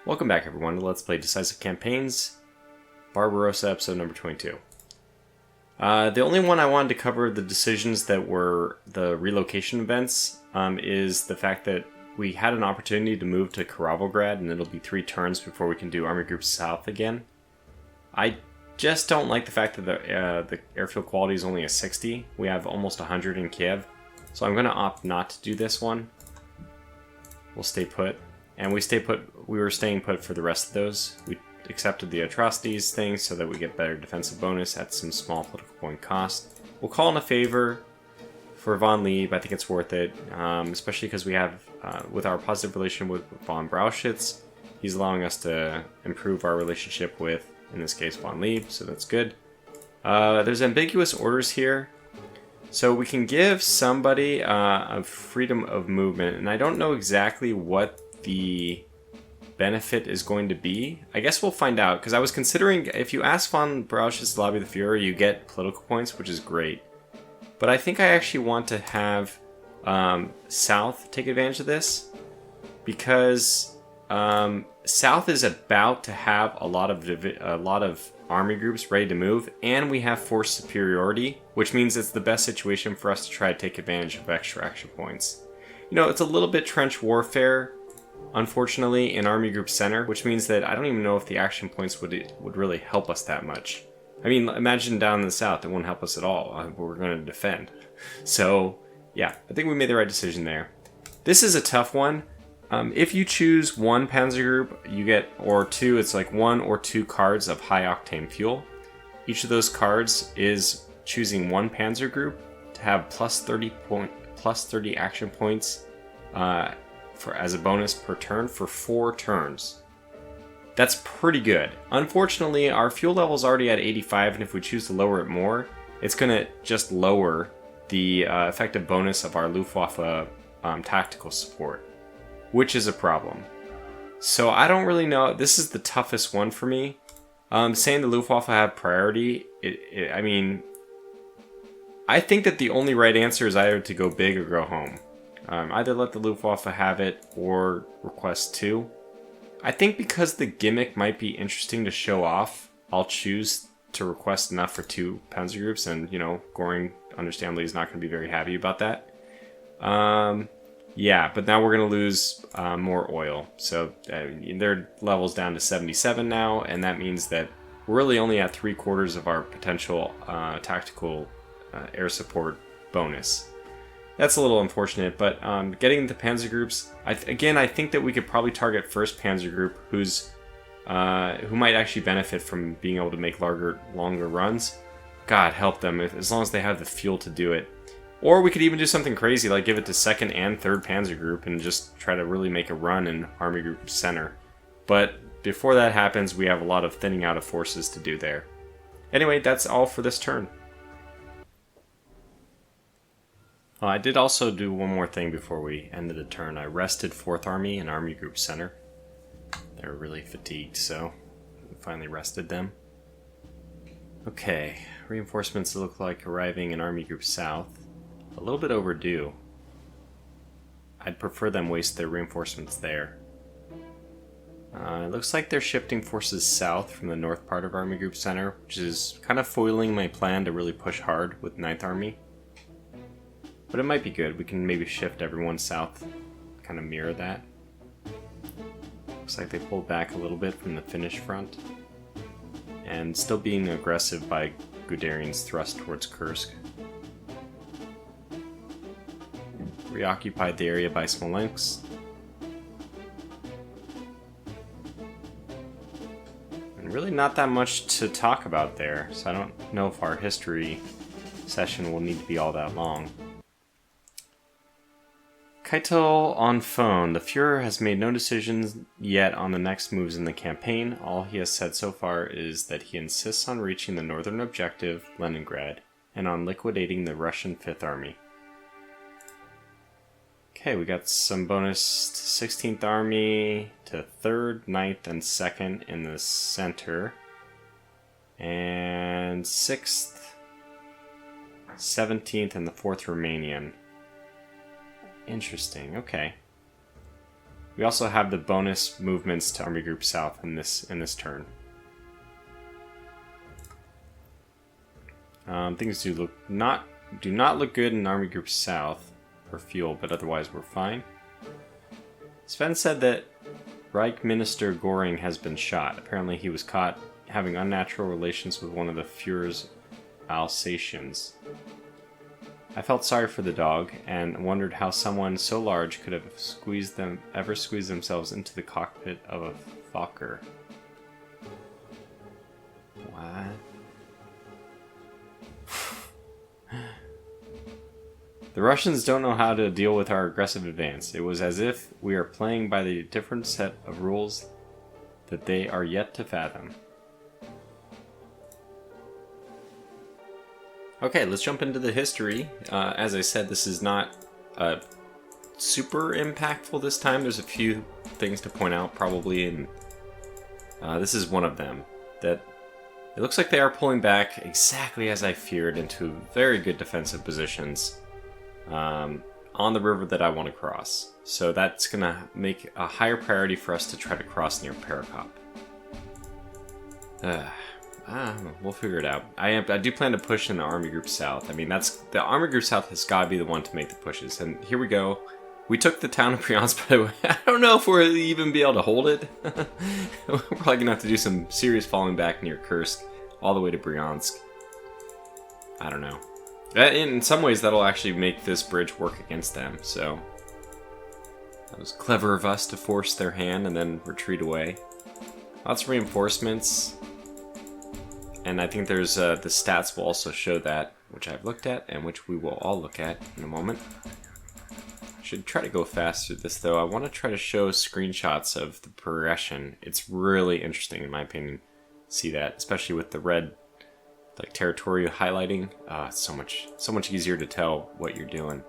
Welcome back everyone to Let's Play Decisive Campaigns, Barbarossa episode number 22. The only one I wanted to cover the decisions that were the relocation events is the fact that we had an opportunity to move to Karavolgrad and it'll be 3 turns before we can do Army Group South again. I just don't like the fact that the airfield quality is only a 60. We have almost 100 in Kiev, so I'm going to opt not to do this one. We'll stay put. And we were staying put for the rest of those. We accepted the atrocities thing so that we get better defensive bonus at some small political point cost. We'll call in a favor for Von Lieb. I think it's worth it, especially because we have, with our positive relation with von Brauchitz, he's allowing us to improve our relationship with, in this case, Von Lieb, so that's good. There's ambiguous orders here. So we can give somebody a freedom of movement, and I don't know exactly what the benefit is going to be. I guess we'll find out, because I was considering, if you ask von Brauchitz to lobby the Führer, you get political points, which is great. But I think I actually want to have South take advantage of this, because South is about to have a lot of army groups ready to move, and we have force superiority, which means it's the best situation for us to try to take advantage of extra action points. You know, it's a little bit trench warfare, unfortunately, in Army Group Center, which means that I don't even know if the action points would really help us that much. I mean, imagine down in the south, it won't help us at all. We're going to defend. So, yeah, I think we made the right decision there. This is a tough one. If you choose one panzer group, you get, or two, it's like 1 or 2 cards of high octane fuel. Each of those cards is choosing one panzer group to have plus 30 action points as a bonus per turn for 4 turns. That's pretty good. Unfortunately, our fuel level is already at 85, and if we choose to lower it more, it's going to just lower the effective bonus of our Luftwaffe tactical support, which is a problem. So I don't really know. This is the toughest one for me. Saying the Luftwaffe have priority, I mean, I think that the only right answer is either to go big or go home. Either let the Luftwaffe have it or request 2. I think because the gimmick might be interesting to show off, I'll choose to request enough for 2 panzer groups, and, you know, Göring understandably is not going to be very happy about that. Yeah, but now we're going to lose more oil. So their level's down to 77 now, and that means that we're really only at 3/4 of our potential tactical air support bonus. That's a little unfortunate, but getting the panzer groups, I think that we could probably target first panzer group, who might actually benefit from being able to make longer runs. God help them, as long as they have the fuel to do it. Or we could even do something crazy, like give it to 2nd and 3rd panzer group and just try to really make a run in Army Group Center. But before that happens, we have a lot of thinning out of forces to do there. Anyway, that's all for this turn. I did also do one more thing before we ended the turn. I rested 4th Army in Army Group Center. They were really fatigued, so we finally rested them. Okay, reinforcements look like arriving in Army Group South. A little bit overdue. I'd prefer them waste their reinforcements there. It looks like they're shifting forces south from the north part of Army Group Center, which is kind of foiling my plan to really push hard with 9th Army. But it might be good. We can maybe shift everyone south, kind of mirror that. Looks like they pulled back a little bit from the Finnish front. And still being aggressive by Guderian's thrust towards Kursk. Reoccupied the area by Smolensk. And really not that much to talk about there, so I don't know if our history session will need to be all that long. Keitel on phone. The Führer has made no decisions yet on the next moves in the campaign. All he has said so far is that he insists on reaching the northern objective, Leningrad, and on liquidating the Russian 5th Army. Okay, we got some bonus to 16th Army, to 3rd, 9th, and 2nd in the center. And 6th, 17th, and the 4th Romanian. Interesting, okay. We also have the bonus movements to Army Group South in this turn. Things do not look good in Army Group South for fuel, but otherwise we're fine. Sven said that Reich Minister Göring has been shot. Apparently he was caught having unnatural relations with one of the Führer's Alsatians. I felt sorry for the dog, and wondered how someone so large could have ever squeezed themselves into the cockpit of a Fokker. What? The Russians don't know how to deal with our aggressive advance. It was as if we are playing by the different set of rules that they are yet to fathom. Okay, let's jump into the history. As I said, this is not super impactful this time. There's a few things to point out probably, and this is one of them. That it looks like they are pulling back exactly as I feared into very good defensive positions on the river that I want to cross. So that's going to make a higher priority for us to try to cross near Perekop. We'll figure it out. I do plan to push in the Army Group South. I mean, the Army Group South has got to be the one to make the pushes. And here we go. We took the town of Bryansk, by the way. I don't know if we'll even be able to hold it. We're probably going to have to do some serious falling back near Kursk, all the way to Bryansk. I don't know. In some ways, that'll actually make this bridge work against them, so... That was clever of us to force their hand and then retreat away. Lots of reinforcements. And I think there's the stats will also show that, which I've looked at, and which we will all look at in a moment. Should try to go fast through this, though. I want to try to show screenshots of the progression. It's really interesting, in my opinion, to see that, especially with the red like territorial highlighting. It's so much easier to tell what you're doing.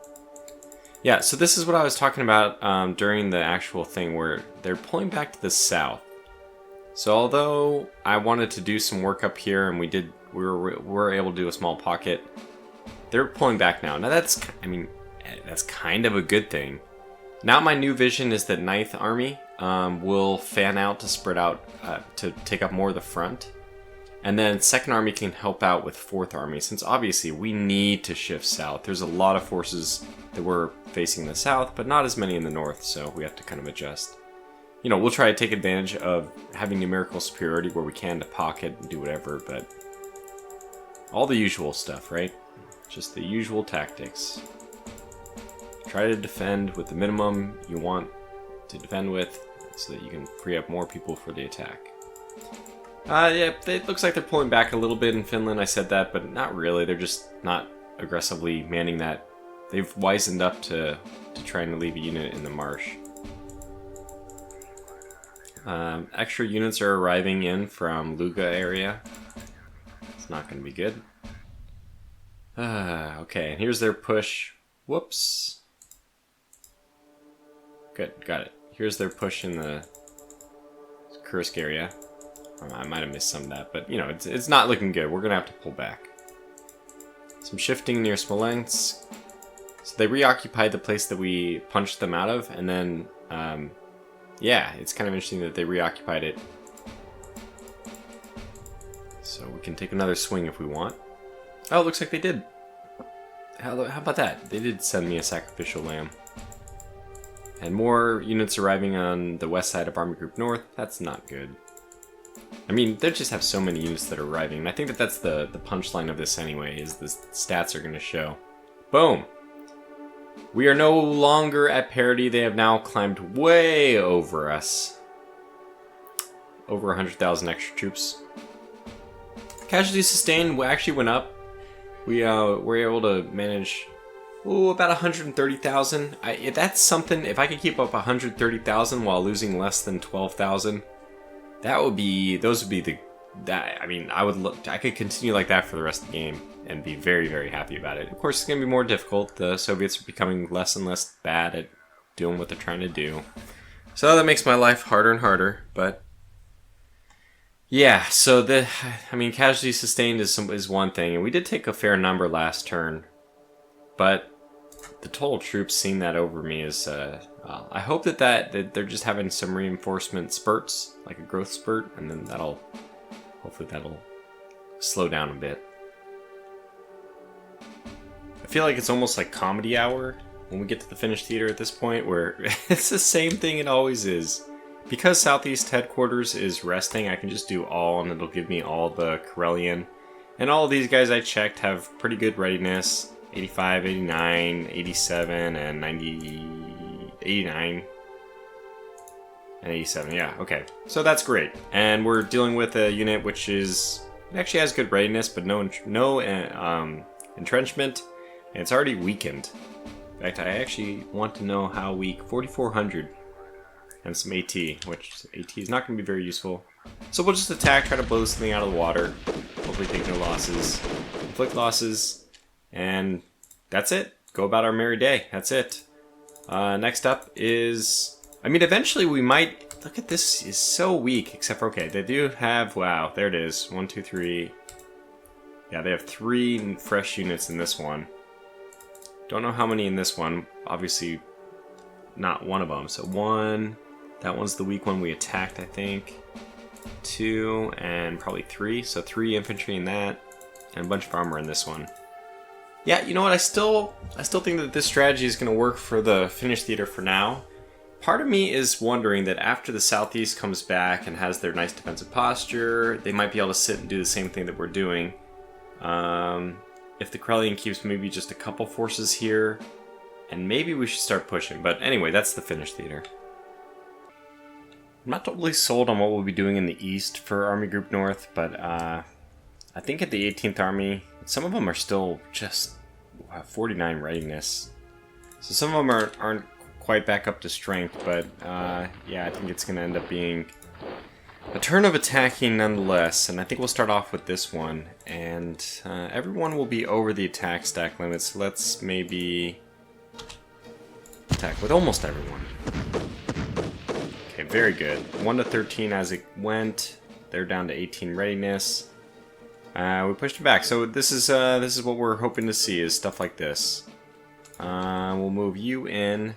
Yeah, so this is what I was talking about during the actual thing where they're pulling back to the south. So although I wanted to do some work up here and we were able to do a small pocket, they're pulling back now. Now that's kind of a good thing. Now my new vision is that 9th Army will fan out to spread out to take up more of the front. And then 2nd Army can help out with 4th Army, since obviously we need to shift south. There's a lot of forces that we're facing in the south, but not as many in the north, so we have to kind of adjust. You know, we'll try to take advantage of having numerical superiority where we can to pocket and do whatever, but all the usual stuff, right? Just the usual tactics. Try to defend with the minimum you want to defend with, so that you can free up more people for the attack. Yeah, it looks like they're pulling back a little bit in Finland. I said that, but not really. They're just not aggressively manning that. They've wisened up to trying to leave a unit in the marsh. Extra units are arriving in from Luga area. It's not going to be good. Okay, and here's their push. Whoops. Good, got it. Here's their push in the Kursk area. I might have missed some of that, but, you know, it's not looking good. We're going to have to pull back. Some shifting near Smolensk. So they reoccupied the place that we punched them out of, and then, yeah, it's kind of interesting that they reoccupied it. So we can take another swing if we want. Oh, it looks like they did. How about that? They did send me a sacrificial lamb. And more units arriving on the west side of Army Group North. That's not good. I mean, they just have so many units that are arriving, and I think that that's the punchline of this anyway, is the stats are going to show. Boom! We are no longer at parity. They have now climbed way over us. Over 100,000 extra troops. Casualties sustained actually went up. We were able to manage about 130,000. That's something. If I could keep up 130,000 while losing less than 12,000, those would be the. I mean, I could continue like that for the rest of the game and be very, very happy about it. Of course, it's going to be more difficult. The Soviets are becoming less and less bad at doing what they're trying to do. So that makes my life harder and harder, but yeah, so casualties sustained is one thing, and we did take a fair number last turn, but the total troops seeing that over me is, I hope that they're just having some reinforcement spurts, like a growth spurt, and then hopefully that'll slow down a bit. I feel like it's almost like comedy hour when we get to the Finnish theater at this point, where it's the same thing it always is. Because Southeast headquarters is resting, I can just do all, and it'll give me all the Karelian. And all of these guys I checked have pretty good readiness. 85, 89, 87, and 90... 89. And 87, yeah, okay. So that's great. And we're dealing with a unit which it actually has good readiness, but no entrenchment. And it's already weakened. In fact, I actually want to know how weak. 4,400. And some AT, which AT is not going to be very useful. So we'll just attack, try to blow this thing out of the water. Hopefully take no losses. Inflict losses. And that's it. Go about our merry day. That's it. Next up is... I mean, eventually we might... Look at this. It's so weak. Except for, okay, they do have... Wow, there it is. 1, 2, 3. Yeah, they have 3 fresh units in this one. Don't know how many in this one. Obviously, not one of them. So 1... That one's the weak one we attacked, I think. 2, and probably 3. So 3 infantry in that, and a bunch of armor in this one. Yeah, you know what? I still think that this strategy is going to work for the Finnish theater for now. Part of me is wondering that after the Southeast comes back and has their nice defensive posture, they might be able to sit and do the same thing that we're doing. If the Karelian keeps maybe just a couple forces here, and maybe we should start pushing. But anyway, that's the Finnish theater. I'm not totally sold on what we'll be doing in the east for Army Group North, but I think at the 18th Army, some of them are still just 49 readiness. So some of them aren't quite back up to strength, but yeah, I think it's going to end up being a turn of attacking nonetheless. And I think we'll start off with this one, and everyone will be over the attack stack limit, so let's maybe attack with almost everyone. Okay, very good. 1 to 13 as it went. They're down to 18 readiness. We pushed it back. So this is what we're hoping to see, is stuff like this. We'll move you in,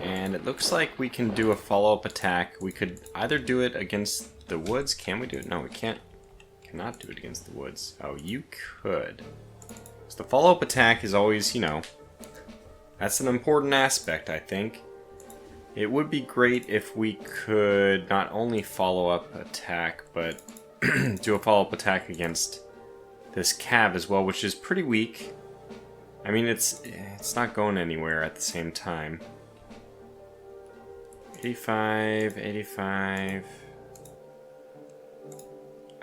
and it looks like we can do a follow-up attack. We could either do it against the woods. Can we do it? No, we can't. Cannot do it against the woods. Oh, you could. So the follow-up attack is always, you know, that's an important aspect, I think. It would be great if we could not only follow-up attack, but do a follow-up attack against this cab as well, which is pretty weak. I mean, it's not going anywhere at the same time. 85, 85...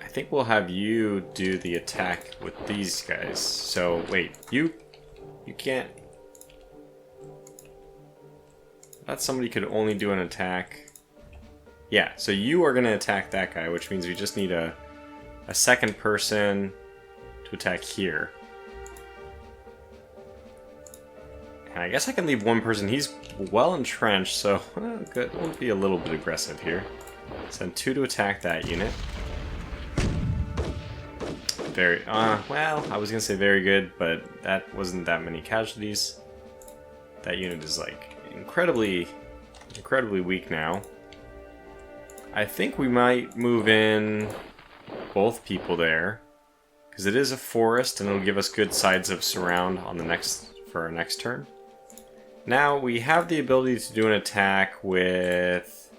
I think we'll have you do the attack with these guys. So, wait, you can't... I thought somebody could only do an attack. Yeah, so you are going to attack that guy, which means we just need a second person to attack here. And I guess I can leave one person. He's well entrenched, so good. We'll be a little bit aggressive here. Send 2 to attack that unit. Very, well, I was going to say very good, but that wasn't that many casualties. That unit is like incredibly weak now. I think we might move in both people there, because it is a forest and it'll give us good sides of surround on the for our next turn. Now we have the ability to do an attack with,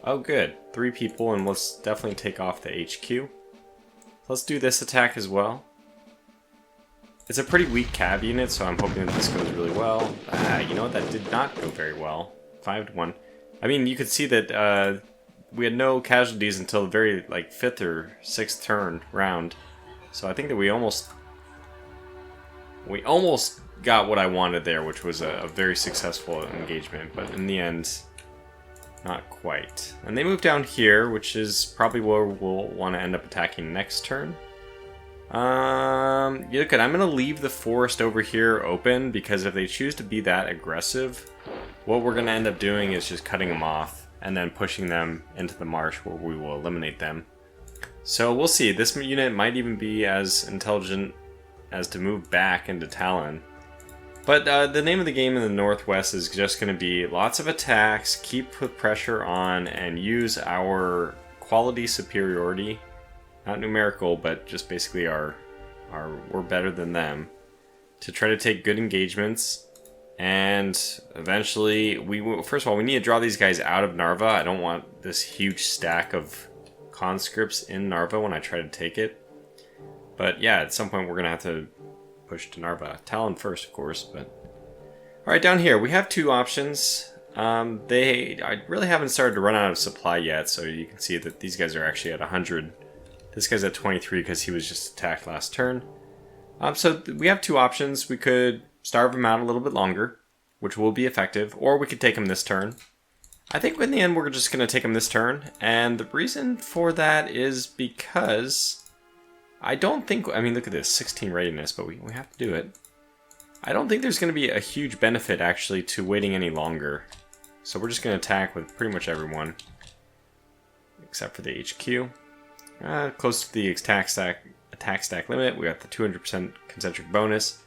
oh good, 3 people, and let's definitely take off the HQ. Let's do this attack as well. It's a pretty weak cab unit, so I'm hoping that this goes really well. You know what? That did not go very well. 5 to 1. I mean, you could see that we had no casualties until the very, like, 5th or 6th turn round. So I think that we almost got what I wanted there, which was a very successful engagement. But in the end, not quite. And they move down here, which is probably where we'll want to end up attacking next turn. Yeah, good. I'm going to leave the forest over here open, because if they choose to be that aggressive, what we're going to end up doing is just cutting them off and then pushing them into the marsh, where we will eliminate them. So we'll see. This unit might even be as intelligent as to move back into Talon. But the name of the game in the Northwest is just going to be lots of attacks, keep the pressure on, and use our quality superiority. Not numerical, but just basically we're better than them. To try to take good engagements. And eventually, first of all, we need to draw these guys out of Narva. I don't want this huge stack of conscripts in Narva when I try to take it. But yeah, at some point we're going to have to push to Narva. Talon first, of course. But alright, down here, we have two options. I really haven't started to run out of supply yet, so you can see that these guys are actually at 100. This guy's at 23 because he was just attacked last turn. So we have two options. We could starve him out a little bit longer, which will be effective, or we could take him this turn. I think in the end we're just going to take him this turn, and the reason for that is because I don't think, I mean, look at this, 16 readiness, but we have to do it. I don't think there's going to be a huge benefit actually to waiting any longer. So we're just going to attack with pretty much everyone, except for the HQ. Close to the attack stack limit. We got the 200% concentric bonus.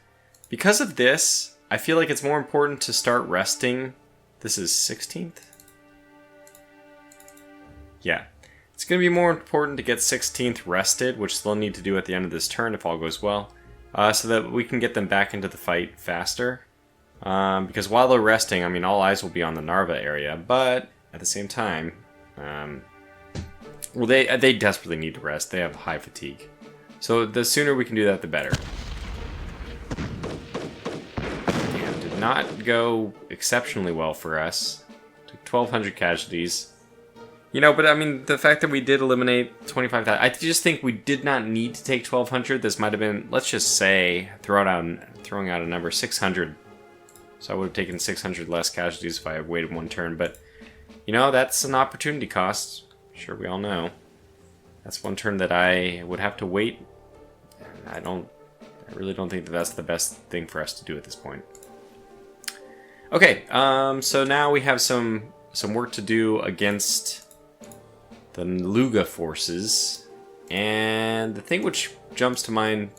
Because of this, I feel like it's more important to start resting. This is 16th? Yeah. It's going to be more important to get 16th rested, which they'll need to do at the end of this turn if all goes well, so that we can get them back into the fight faster. Because while they're resting, I mean, all eyes will be on the Narva area, but at the same time, well, they desperately need to rest. They have high fatigue. So the sooner we can do that, the better. Damn, did not go exceptionally well for us. Took 1,200 casualties. You know, but I mean, the fact that we did eliminate 25,000, I just think we did not need to take 1,200. This might have been, let's just say, throwing out a number, 600. So I would have taken 600 less casualties if I had waited one turn. But, you know, that's an opportunity cost. Sure, we all know. That's one turn that I would have to wait. I really don't think that that's the best thing for us to do at this point. Okay, so now we have some work to do against the Luga forces. And the thing which jumps to mind,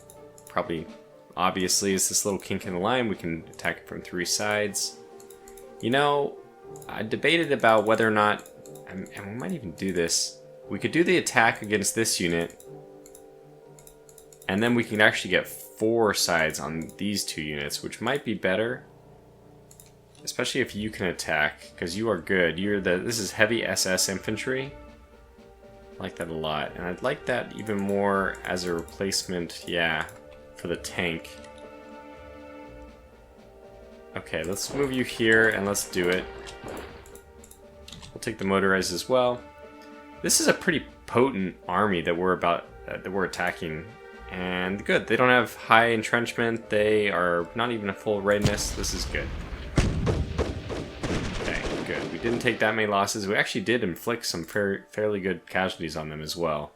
probably obviously, is this little kink in the line. We can attack it from 3 sides. You know, I debated about whether or not, and we might even do this, we could do the attack against this unit, and then we can actually get 4 sides on these 2 units, which might be better. Especially if you can attack, because you are good. This is heavy SS infantry. I like that a lot. And I'd like that even more as a replacement, yeah, for the tank. Okay, let's move you here and let's do it. We'll take the motorized as well. This is a pretty potent army that we're attacking. And good, they don't have high entrenchment, they are not even a full readiness. This is good. Okay, good. We didn't take that many losses. We actually did inflict some fairly good casualties on them as well.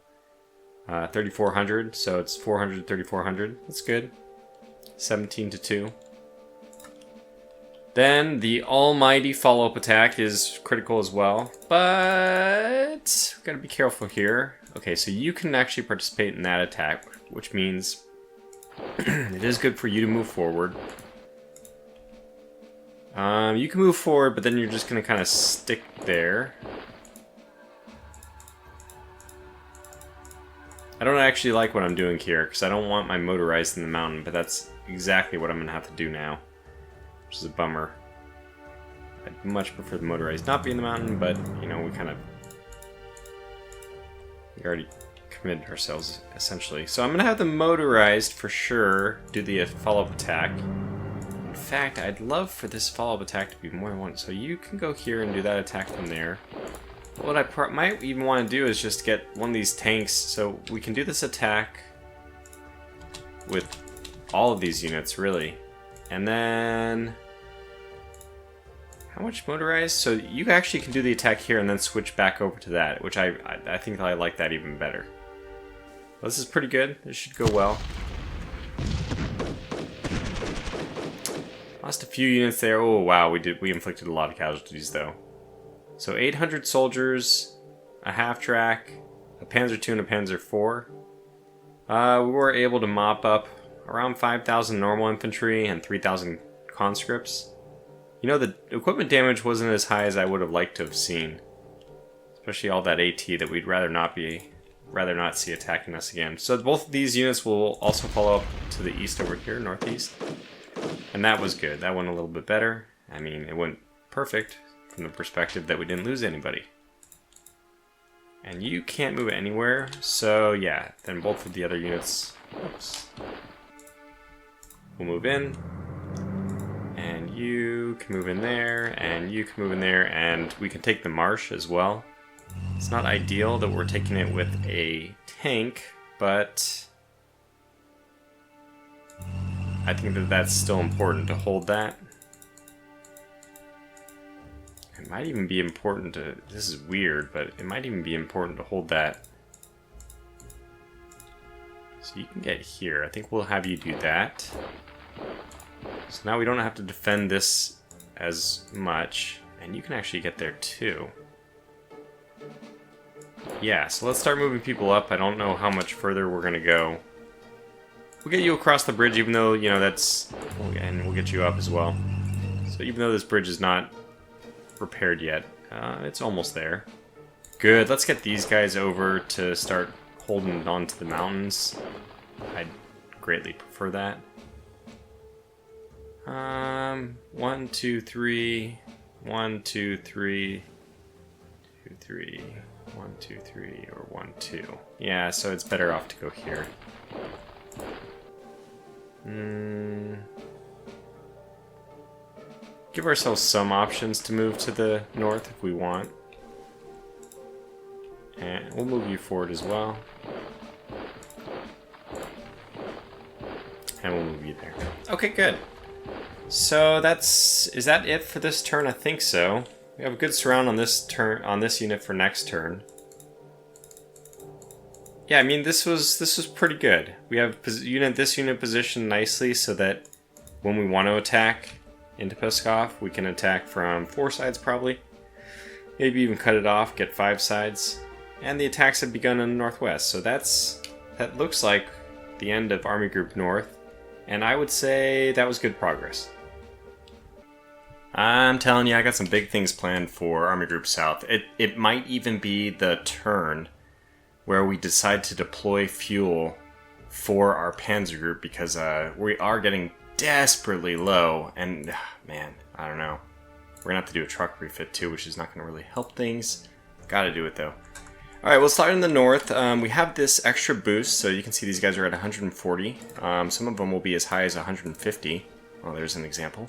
3,400, so it's 400, 3,400. That's good. 17-2. Then the almighty follow-up attack is critical as well, but we've got to be careful here. Okay, so you can actually participate in that attack, which means it is good for you to move forward. You can move forward, but then you're just going to kind of stick there. I don't actually like what I'm doing here, because I don't want my motorized in the mountain, but that's exactly what I'm going to have to do now, which is a bummer. I'd much prefer the motorized not be in the mountain, but, you know, we already committed ourselves, essentially. So I'm going to have the motorized, for sure, do the follow-up attack. In fact, I'd love for this follow-up attack to be more than one. So you can go here and do that attack from there. But what I might even want to do is just get one of these tanks, so we can do this attack with all of these units, really. And then... how much motorized? So you actually can do the attack here and then switch back over to that, which I think I like that even better. Well, this is pretty good. This should go well. Lost a few units there. Oh wow, we inflicted a lot of casualties though. So 800 soldiers, a half-track, a Panzer II and a Panzer IV. We were able to mop up around 5,000 normal infantry and 3,000 conscripts. You know, the equipment damage wasn't as high as I would have liked to have seen. Especially all that AT that we'd rather not see attacking us again. So both of these units will also follow up to the east over here, northeast. And that was good. That went a little bit better. I mean, it went perfect from the perspective that we didn't lose anybody. And you can't move anywhere, so yeah, then both of the other units will move in. And you can move in there, and you can move in there, and we can take the marsh as well. It's not ideal that we're taking it with a tank, but I think that that's still important to hold that. It might even be important to... This is weird, but it might even be important to hold that. So you can get here. I think we'll have you do that. So now we don't have to defend this as much. And you can actually get there too. Yeah, so let's start moving people up. I don't know how much further we're going to go. We'll get you across the bridge, even though, you know, that's... And we'll get you up as well. So even though this bridge is not repaired yet, it's almost there. Good, let's get these guys over to start holding on to the mountains. I'd greatly prefer that. 1, 2, 3... 1, 2, 3... 2, 3... 1, 2, 3, or 1, 2. Yeah, so it's better off to go here. Give ourselves some options to move to the north if we want. And we'll move you forward as well. And we'll move you there. Okay, good. So is that it for this turn? I think so. We have a good surround on this turn, on this unit for next turn. Yeah, I mean this was pretty good. We have this unit positioned nicely so that when we want to attack into Pskov, we can attack from 4 sides probably. Maybe even cut it off, get 5 sides. And the attacks have begun in the northwest. So that looks like the end of Army Group North, and I would say that was good progress. I'm telling you, I got some big things planned for Army Group South. It might even be the turn where we decide to deploy fuel for our Panzer Group, because we are getting desperately low, and man, I don't know. We're gonna have to do a truck refit too, which is not gonna really help things. Gotta do it though. Alright, we'll start in the north. We have this extra boost, so you can see these guys are at 140. Some of them will be as high as 150. Oh, there's an example.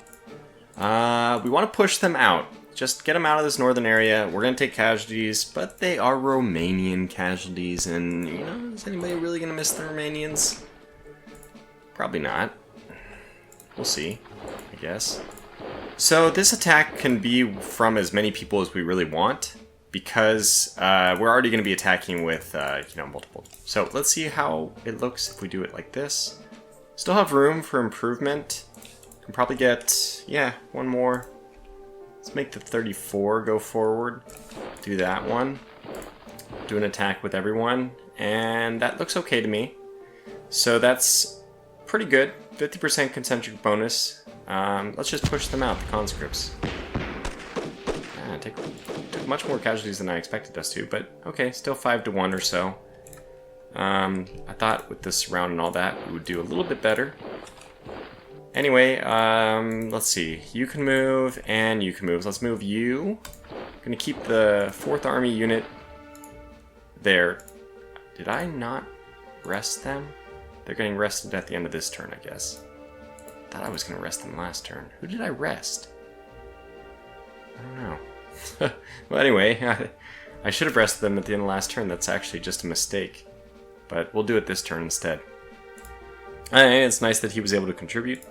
We want to push them out. Just get them out of this northern area. We're going to take casualties, but they are Romanian casualties, and, you know, is anybody really going to miss the Romanians? Probably not. We'll see, I guess. So this attack can be from as many people as we really want, because we're already going to be attacking with, you know, multiple. So let's see how it looks if we do it like this. Still have room for improvement. Can probably get, yeah, one more. Let's make the 34 go forward. Do that one. Do an attack with everyone. And that looks okay to me. So that's pretty good. 50% concentric bonus. Let's just push them out, the conscripts. Took much more casualties than I expected us to, but okay, still 5 to 1 or so. I thought with this round and all that, we would do a little bit better. Anyway, let's see. You can move, and you can move. Let's move you. I'm gonna keep the 4th Army unit there. Did I not rest them? They're getting rested at the end of this turn, I guess. Thought I was gonna rest them last turn. Who did I rest? I don't know. Well, anyway, I should have rested them at the end of last turn. That's actually just a mistake. But we'll do it this turn instead. It's nice that he was able to contribute.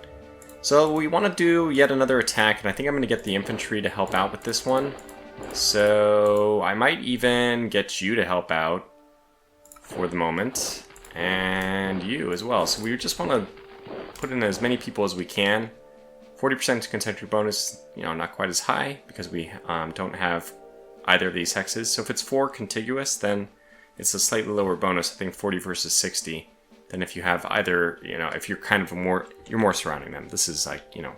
So we want to do yet another attack, and I think I'm going to get the infantry to help out with this one. So I might even get you to help out for the moment, and you as well. So we just want to put in as many people as we can. 40% concentric bonus, you know, not quite as high because we don't have either of these hexes. So if it's 4 contiguous, then it's a slightly lower bonus. I think 40 versus 60. Than if you have either, you know, if you're kind of you're more surrounding them. This is like, you know,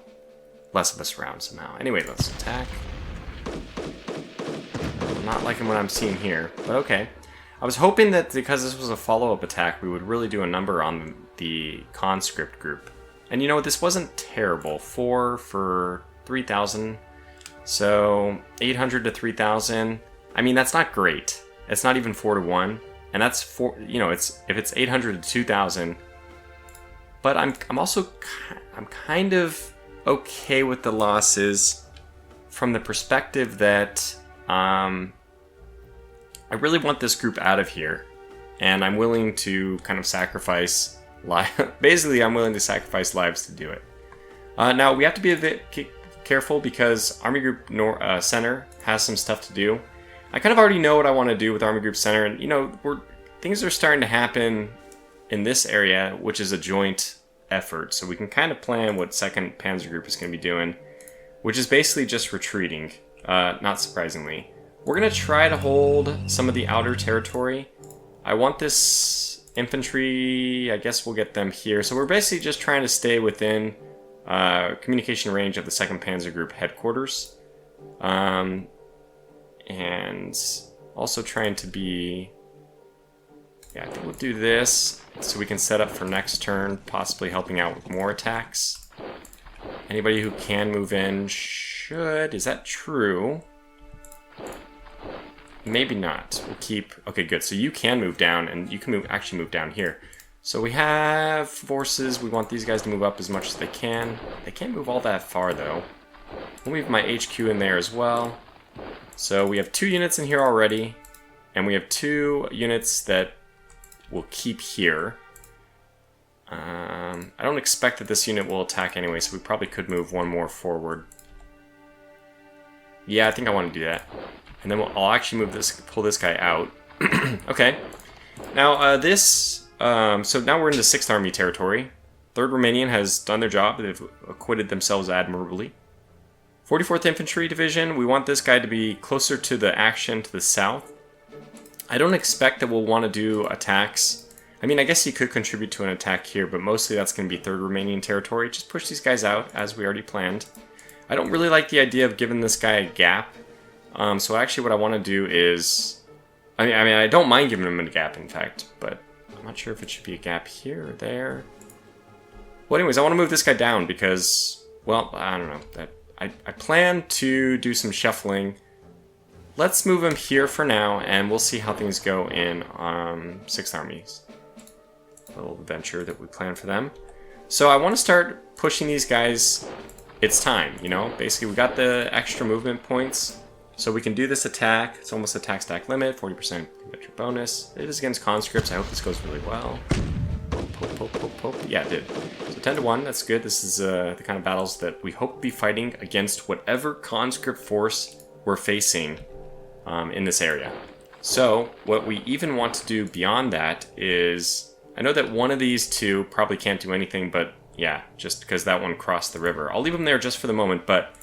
less of us around somehow. Anyway, let's attack. I'm not liking what I'm seeing here, but okay. I was hoping that because this was a follow-up attack, we would really do a number on the conscript group. And you know, this wasn't terrible. 4 for 3,000. So 800 to 3,000. I mean, that's not great. It's not even 4 to 1. And that's 4, you know, if it's 800 to 2,000. But I'm kind of okay with the losses from the perspective that I really want this group out of here, and I'm willing to kind of sacrifice basically I'm willing to sacrifice lives to do it. Now we have to be a bit careful because Army Group Center has some stuff to do. I kind of already know what I want to do with Army Group Center, and you know, things are starting to happen in this area, which is a joint effort, so we can kind of plan what 2nd Panzer Group is going to be doing, which is basically just retreating, not surprisingly. We're going to try to hold some of the outer territory. I want this infantry, I guess we'll get them here. So we're basically just trying to stay within communication range of the 2nd Panzer Group headquarters. And also trying to be... Yeah, I think we'll do this so we can set up for next turn, possibly helping out with more attacks. Anybody who can move in should... Is that true? Maybe not. We'll keep... Okay, good. So you can move down, and you can actually move down here. So we have forces. We want these guys to move up as much as they can. They can't move all that far, though. We'll move my HQ in there as well. So we have 2 units in here already, and we have 2 units that we'll keep here. I don't expect that this unit will attack anyway, so we probably could move 1 more forward. Yeah, I think I want to do that. And then I'll actually pull this guy out. Okay. Now, so now we're into 6th Army territory. 3rd Romanian has done their job. They've acquitted themselves admirably. 44th Infantry Division, we want this guy to be closer to the action to the south. I don't expect that we'll want to do attacks. I mean, I guess he could contribute to an attack here, but mostly that's going to be 3rd Romanian territory. Just push these guys out, as we already planned. I don't really like the idea of giving this guy a gap. So actually what I want to do is... I mean, I don't mind giving him a gap, in fact, but I'm not sure if it should be a gap here or there. Well, anyways, I want to move this guy down because, well, I don't know. I plan to do some shuffling. Let's move him here for now, and we'll see how things go in 6th Army's little adventure that we plan for them. So I want to start pushing these guys. It's time, you know? Basically, we got the extra movement points. So we can do this attack. It's almost attack stack limit, 40% convention bonus. It is against conscripts. I hope this goes really well. Pope, pope, pope, pope. Yeah, it did. So 10 to 1, that's good. This is the kind of battles that we hope to be fighting against whatever conscript force we're facing in this area. So what we even want to do beyond that is... I know that one of these 2 probably can't do anything, but yeah, just because that one crossed the river. I'll leave them there just for the moment, but...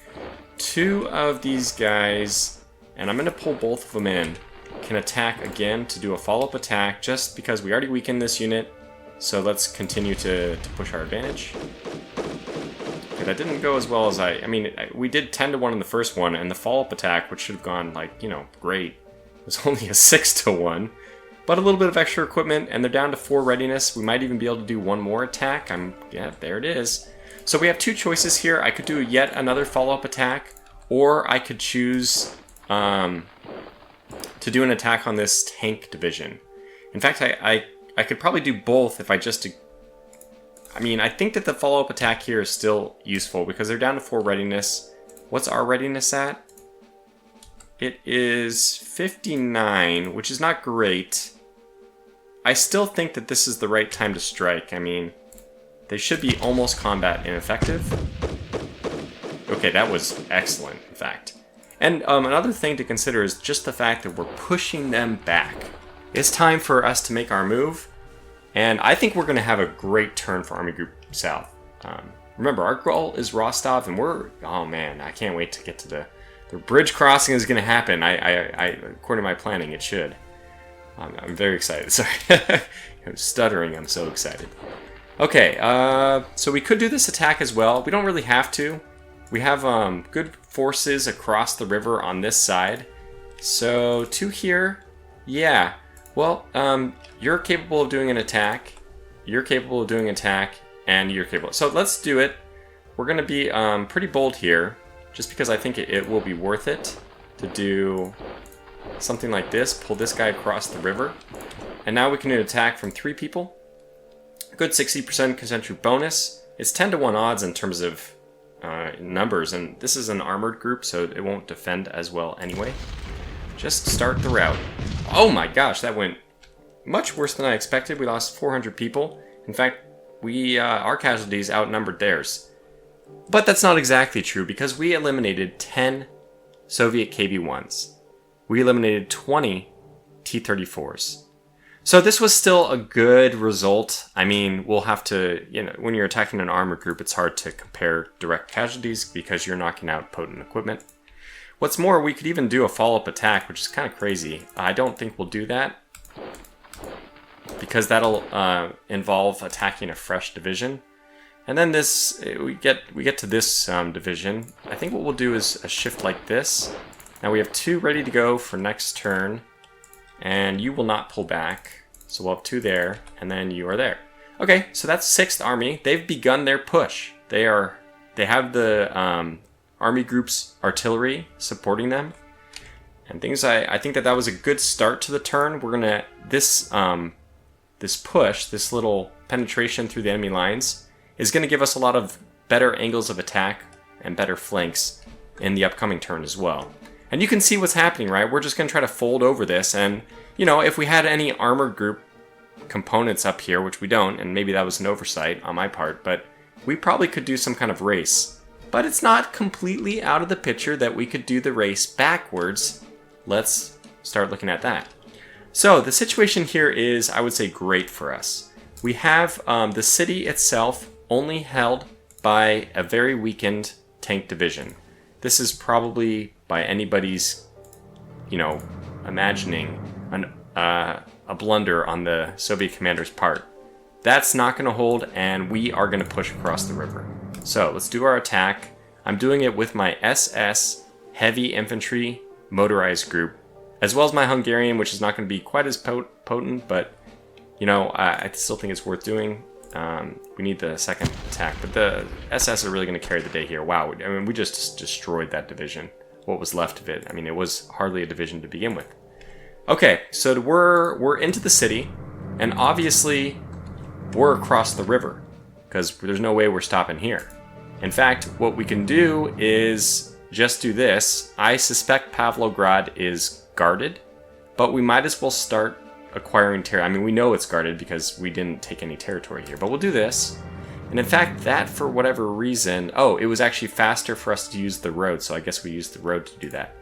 2 of these guys, and I'm going to pull both of them in, can attack again to do a follow-up attack just because we already weakened this unit. So let's continue to push our advantage. Okay, that didn't go as well as I mean, we did 10 to 1 in the first one, and the follow-up attack, which should have gone, like, you know, great, was only a 6 to 1. But a little bit of extra equipment, and they're down to 4 readiness. We might even be able to do 1 more attack. Yeah, there it is. So we have 2 choices here. I could do yet another follow-up attack, or I could choose to do an attack on this tank division. In fact, I could probably do both if I just... I mean, I think that the follow-up attack here is still useful because they're down to 4 readiness. What's our readiness at? It is 59, which is not great. I still think that this is the right time to strike. I mean... They should be almost combat ineffective. Okay, that was excellent, in fact. And another thing to consider is just the fact that we're pushing them back. It's time for us to make our move, and I think we're going to have a great turn for Army Group South. Remember, our goal is Rostov, and we're... Oh man, I can't wait to get to the bridge crossing is going to happen. According to my planning, it should. I'm very excited. Sorry. I'm stuttering. I'm so excited. Okay, so we could do this attack as well. We don't really have to. We have good forces across the river on this side. So 2 here, yeah. Well, you're capable of doing an attack. You're capable of doing an attack, and you're capable. So let's do it. We're going to be pretty bold here, just because I think it will be worth it to do something like this. Pull this guy across the river. And now we can attack from 3 people. Good 60% concentric bonus. It's 10 to 1 odds in terms of numbers, and this is an armored group, so it won't defend as well anyway. Just start the route. Oh my gosh, that went much worse than I expected. We lost 400 people. In fact, our casualties outnumbered theirs. But that's not exactly true, because we eliminated 10 Soviet KB-1s. We eliminated 20 T-34s. So this was still a good result. I mean, we'll have to, when you're attacking an armored group, it's hard to compare direct casualties because you're knocking out potent equipment. What's more, we could even do a follow-up attack, which is kind of crazy. I don't think we'll do that because that'll involve attacking a fresh division. And then we get to this division. I think what we'll do is a shift like this. Now we have 2 ready to go for next turn. And you will not pull back. So we'll have 2 there, and then you are there. Okay, so that's 6th Army. They've begun their push. They have the Army group's artillery supporting them. And I think that was a good start to the turn. We're gonna, this push, this little penetration through the enemy lines, is gonna give us a lot of better angles of attack and better flanks in the upcoming turn as well. And you can see what's happening, right? We're just going to try to fold over this. And, if we had any armored group components up here, which we don't, and maybe that was an oversight on my part, but we probably could do some kind of race. But it's not completely out of the picture that we could do the race backwards. Let's start looking at that. So the situation here is, I would say, great for us. We have the city itself only held by a very weakened tank division. This is probably, by anybody's, imagining, a blunder on the Soviet commander's part. That's not going to hold, and we are going to push across the river. So let's do our attack. I'm doing it with my SS heavy infantry motorized group, as well as my Hungarian, which is not going to be quite as potent, but I still think it's worth doing. We need the second attack, but the SS are really going to carry the day here. Wow, I mean, we just destroyed that division. What was left of it? I mean, it was hardly a division to begin with. Okay, so we're into the city, and obviously we're across the river, because there's no way we're stopping here. In fact, what we can do is just do this. I suspect Pavlograd is guarded, but we might as well start acquiring territory. I mean, we know it's guarded because we didn't take any territory here, but we'll do this. And in fact, that, for whatever reason, it was actually faster for us to use the road, so I guess we used the road to do that.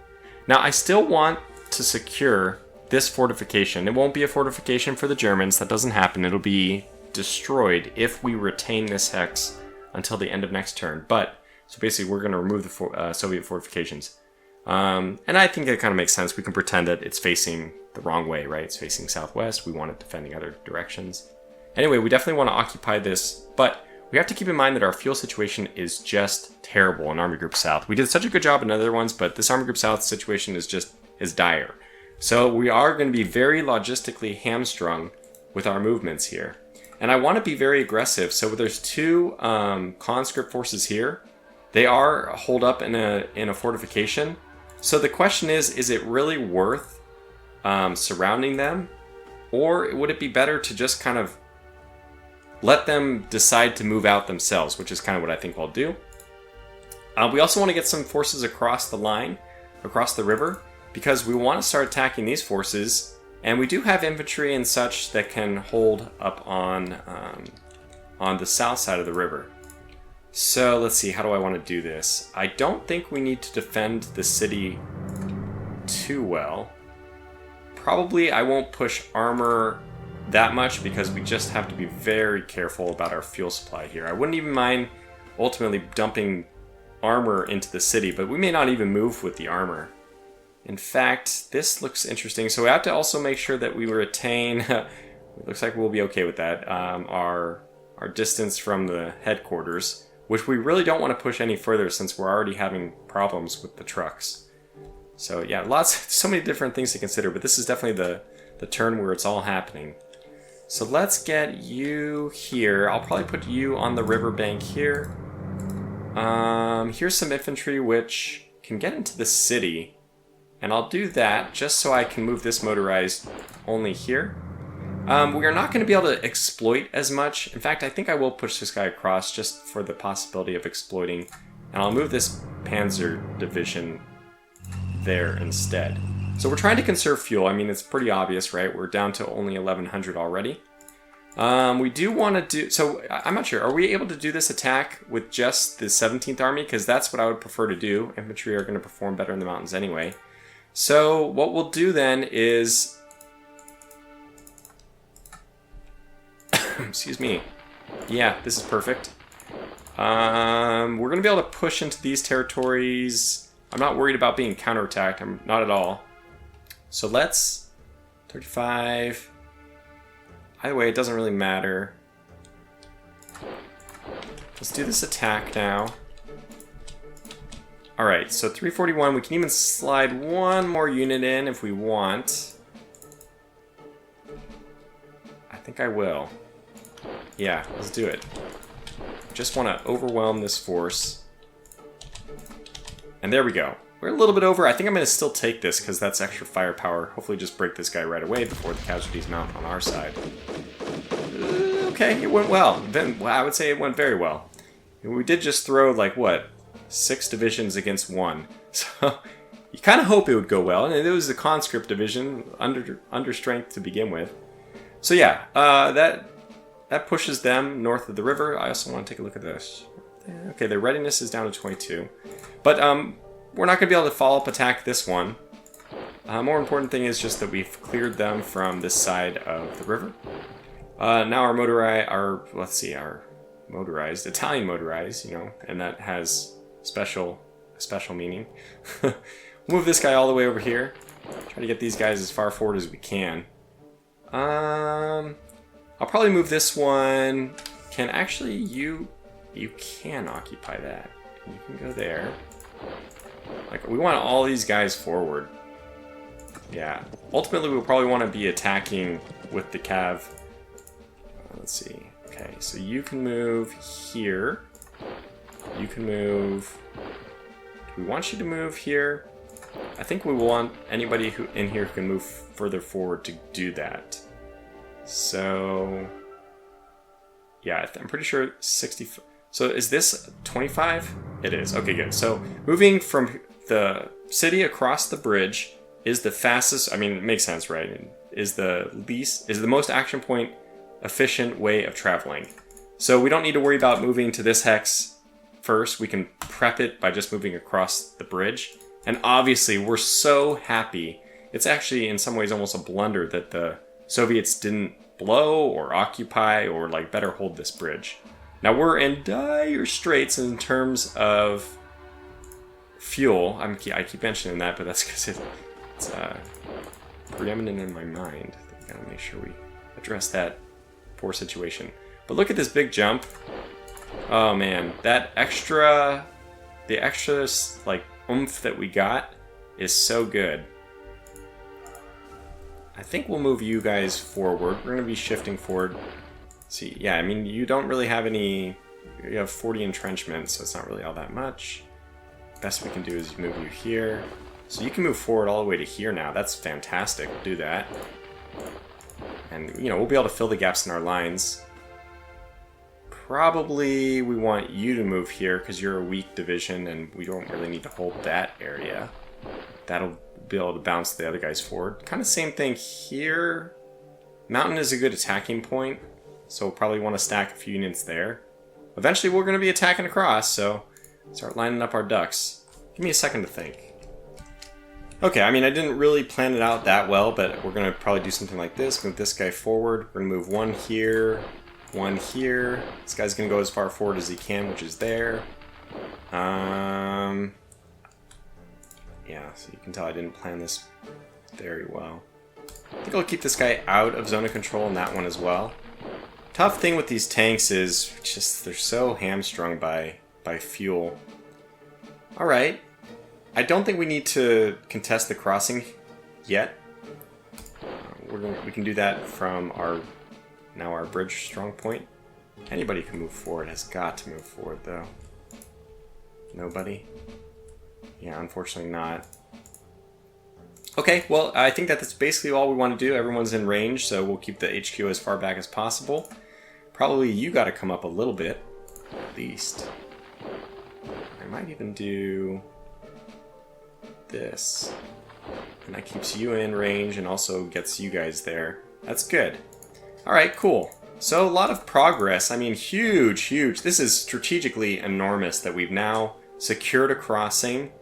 Now, I still want to secure this fortification. It won't be a fortification for the Germans. That doesn't happen. It'll be destroyed if we retain this hex until the end of next turn. But, so basically, we're going to remove the Soviet fortifications. And I think that kind of makes sense. We can pretend that it's facing the wrong way, right? It's facing southwest. We want it defending other directions. Anyway, we definitely want to occupy this, but we have to keep in mind that our fuel situation is just terrible in Army Group South. We did such a good job in other ones, but this Army Group South situation is dire. So we are going to be very logistically hamstrung with our movements here. And I want to be very aggressive. So there's 2 conscript forces here. They are holed up in a fortification. So the question is it really worth surrounding them? Or would it be better to just kind of let them decide to move out themselves, which is kind of what I think we'll do. We also want to get some forces across the line, across the river, because we want to start attacking these forces, and we do have infantry and such that can hold up on the south side of the river. So let's see, how do I want to do this? I don't think we need to defend the city too well. Probably I won't push armor that much because we just have to be very careful about our fuel supply here. I wouldn't even mind ultimately dumping armor into the city, but we may not even move with the armor. In fact, this looks interesting. So we have to also make sure that we retain, it looks like we'll be okay with that, our distance from the headquarters. which we really don't want to push any further since we're already having problems with the trucks. So yeah, so many different things to consider, but this is definitely the turn where it's all happening. So let's get you here. I'll probably put you on the riverbank here. Here's some infantry which can get into the city. And I'll do that just so I can move this motorized only here. We are not going to be able to exploit as much. In fact, I think I will push this guy across just for the possibility of exploiting. And I'll move this Panzer division there instead. So we're trying to conserve fuel. I mean, it's pretty obvious, right? We're down to only 1,100 already. We do want to do... So, I'm not sure. Are we able to do this attack with just the 17th Army? Because that's what I would prefer to do. Infantry are going to perform better in the mountains anyway. So, what we'll do then is... Excuse me. Yeah, this is perfect. We're going to be able to push into these territories. I'm not worried about being counterattacked. I'm not at all. So let's... 35... Either way, it doesn't really matter. Let's do this attack now. Alright, so 341. We can even slide one more unit in if we want. I think I will. Yeah, let's do it. Just want to overwhelm this force. And there we go. We're a little bit over. I think I'm going to still take this because that's extra firepower. Hopefully just break this guy right away before the casualties mount on our side. Okay, it went well. I would say it went very well. We did just throw, like, what? 6 divisions against 1. So you kind of hope it would go well. And it was a conscript division, under strength to begin with. So yeah, that pushes them north of the river. I also want to take a look at this. Okay, their readiness is down to 22. But we're not going to be able to follow-up attack this one. More important thing is just that we've cleared them from this side of the river. Now our motorized, Italian motorized, you know, and that has special meaning. We'll move this guy all the way over here. Try to get these guys as far forward as we can. I'll probably move this one. Can actually you can occupy that. You can go there. Like, we want all these guys forward. Yeah. Ultimately, we'll probably want to be attacking with the cav. Let's see. Okay, so you can move here. You can move... Do we want you to move here? I think we want anybody who in here who can move further forward to do that. So... Yeah, I'm pretty sure 60... So is this 25? It is. Okay, good. So moving from the city across the bridge is the fastest... I mean, it makes sense, right? Is the most action point efficient way of traveling. So we don't need to worry about moving to this hex first. We can prep it by just moving across the bridge. And obviously, we're so happy. It's actually, in some ways, almost a blunder that the Soviets didn't blow or occupy or, like, better hold this bridge. Now, we're in dire straits in terms of fuel. I keep mentioning that, but that's because it's preeminent in my mind. I gotta make sure we address that poor situation. But look at this big jump. Oh man, the extra like oomph that we got is so good. I think we'll move you guys forward. We're gonna be shifting forward. See, yeah, I mean, you don't really have any... You have 40 entrenchments, so it's not really all that much. Best we can do is move you here. So you can move forward all the way to here now. That's fantastic. We'll do that. And, you know, we'll be able to fill the gaps in our lines. Probably we want you to move here because you're a weak division and we don't really need to hold that area. That'll be able to bounce the other guys forward. Kind of same thing here. Mountain is a good attacking point, so we'll probably want to stack a few units there. Eventually we're going to be attacking across, so start lining up our ducks. Give me a second to think. Okay, I mean, I didn't really plan it out that well, but we're going to probably do something like this. Move this guy forward. We're going to move one here, one here. This guy's going to go as far forward as he can, which is there. Yeah, so you can tell I didn't plan this very well. I think I'll keep this guy out of zone of control in that one as well. Tough thing with these tanks is just they're so hamstrung by fuel. Alright. I don't think we need to contest the crossing yet. We can do that from our bridge strong point. Anybody can move forward, has got to move forward though. Nobody? Yeah, unfortunately not. Okay, well, I think that's basically all we want to do. Everyone's in range, so we'll keep the HQ as far back as possible. Probably you got to come up a little bit, at least. I might even do this. And that keeps you in range and also gets you guys there. That's good. Alright, cool. So a lot of progress. I mean, huge. This is strategically enormous that we've now secured a crossing.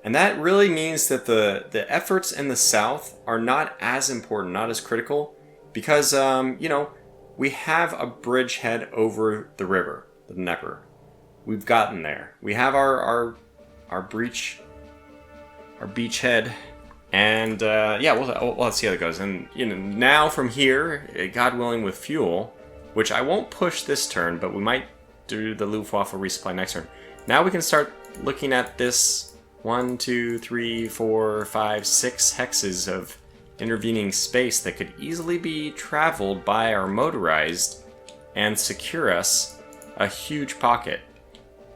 And that really means that the efforts in the south are not as important, not as critical. Because, you know, we have a bridgehead over the river, the Dnieper. We've gotten there. We have our beachhead. And yeah, we'll see how it goes. And you know, now from here, God willing, with fuel, which I won't push this turn, but we might do the Luftwaffe resupply next turn. Now we can start looking at this 1, 2, 3, 4, 5, 6 hexes of intervening space that could easily be traveled by our motorized and secure us a huge pocket.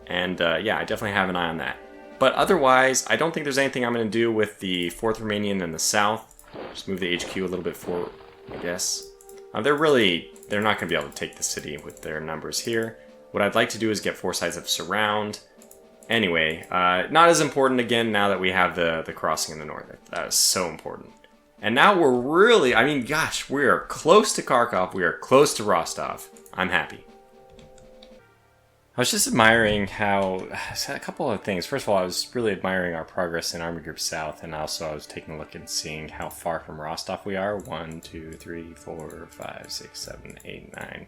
And yeah, I definitely have an eye on that. But otherwise, I don't think there's anything I'm going to do with the 4th Romanian in the south. Just move the HQ a little bit forward, I guess. They're not going to be able to take the city with their numbers here. What I'd like to do is get 4 sides of surround. Anyway, not as important again now that we have the crossing in the north. That was so important. And now we're really, I mean, gosh, we are close to Kharkov. We are close to Rostov. I'm happy. I was just admiring how, a couple of things. First of all, I was really admiring our progress in Army Group South, and also I was taking a look and seeing how far from Rostov we are. 1, 2, 3, 4, 5, 6, 7, 8, 9,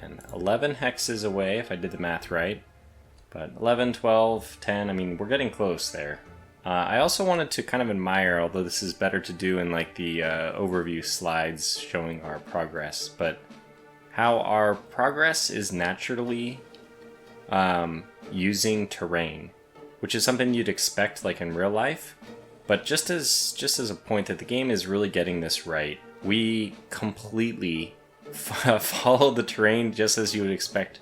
10, 11 hexes away, if I did the math right. But 11, 12, 10, I mean, we're getting close there. I also wanted to kind of admire, although this is better to do in like the overview slides showing our progress, but how our progress is naturally using terrain, which is something you'd expect like in real life, but just as a point that the game is really getting this right. We completely follow the terrain just as you would expect